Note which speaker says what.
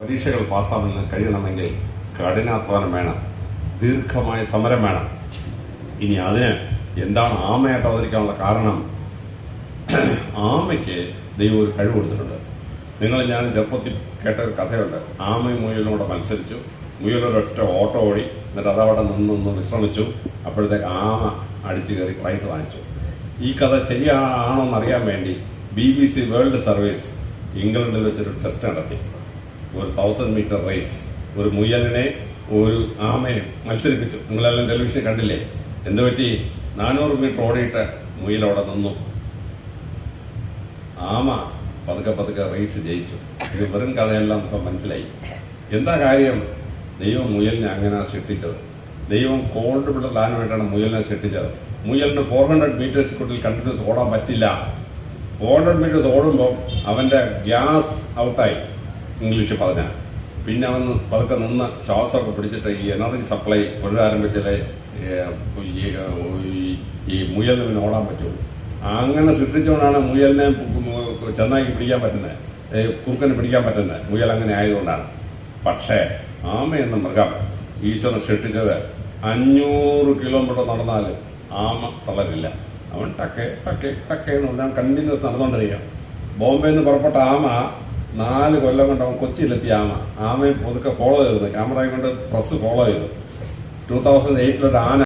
Speaker 1: പരീക്ഷകൾ പാസ്സാവാൻ കഴിയണമെങ്കിൽ കഠിനാധ്വാനം വേണം, ദീർഘമായ സമരം വേണം. ഇനി അതിന് എന്താണ് ആമയായിട്ട് അവതരിക്കാനുള്ള കാരണം? ആമയ്ക്ക് ദൈവം ഒരു കഴിവ് കൊടുത്തിട്ടുണ്ട്. ഞാൻ ചെറുപ്പത്തിൽ കേട്ട ഒരു കഥയുണ്ട്. ആമയും മുയലിനോട് മത്സരിച്ചു. മുയലൊരൊറ്റ ഓട്ടോ ഓടി, എന്നിട്ട് അതവിടെ നിന്ന് വിശ്രമിച്ചു. അപ്പോഴത്തേക്ക് ആമ അടിച്ചു കയറി പ്രൈസ് വാങ്ങിച്ചു. ഈ കഥ ശരിയാണോ എന്നറിയാൻ വേണ്ടി BBC വേൾഡ് സർവീസ് ഇംഗ്ലണ്ടിൽ വെച്ചൊരു ടെസ്റ്റ് നടത്തി. ഒരു 1000 മീറ്റർ റേസ്, ഒരു മുയലിനെ ഒരു ആമയെ മത്സരിപ്പിച്ചു. നിങ്ങളെല്ലാം ടെലിവിഷൻ കണ്ടില്ലേ? എന്തുപറ്റി? 400 മീറ്റർ ഓടിയിട്ട് മുയലവിടെ നിന്നു. ആമ പതുക്കെ റേസ് ജയിച്ചു. ഇത് വെറും കഥയെല്ലാം നമുക്ക് മനസ്സിലായി. എന്താ കാര്യം? ദൈവം മുയലിനെ അങ്ങനെ സൃഷ്ടിച്ചത്. ദൈവം കോൾഡ് ബ്ലഡ് ആനുമായിട്ടാണ് മുയലിനെ സൃഷ്ടിച്ചത്. മുയലിന് 400 മീറ്റേഴ്സ് കൂടുതൽ കണ്ടിന്യൂസ് ഓടാൻ പറ്റില്ല. 400 മീറ്റേഴ്സ് ഓടുമ്പോൾ അവന്റെ ഗ്യാസ് ഔട്ടായി, ഇംഗ്ലീഷ് പറഞ്ഞാൽ. പിന്നെ അവൻ പതുക്കെ നിന്ന് ശ്വാസമൊക്കെ പിടിച്ചിട്ട് ഈ എനർജി സപ്ലൈ പുനരാരംഭിച്ചാലേ ഈ മുയലിന് ഓടാൻ പറ്റുള്ളൂ. അങ്ങനെ സൃഷ്ടിച്ചുകൊണ്ടാണ് മുയലിനെ ചെന്നായി പിടിക്കാൻ പറ്റുന്നത്, കുറുക്കന് പിടിക്കാൻ പറ്റുന്നത്. മുയൽ അങ്ങനെ ആയതുകൊണ്ടാണ്. പക്ഷേ ആമ എന്ന മൃഗം ഈശ്വരൻ സൃഷ്ടിച്ചത് 500 കിലോമീറ്റർ നടന്നാൽ ആമ തളരില്ല. അവൻ ടക്കെ എന്ന് പറഞ്ഞാൽ കണ്ടിന്യൂസ് നടന്നുകൊണ്ടിരിക്കും. ബോംബെ നിന്ന് പുറപ്പെട്ട ആമ 4 കൊല്ലം കൊണ്ട് അവൻ കൊച്ചിയിലെത്തിയ ആമയെ പുതുക്കെ ഫോളോ ചെയ്തു. ക്യാമറ കൊണ്ട് പ്രസ് ഫോളോ ചെയ്തു. 2008 ആന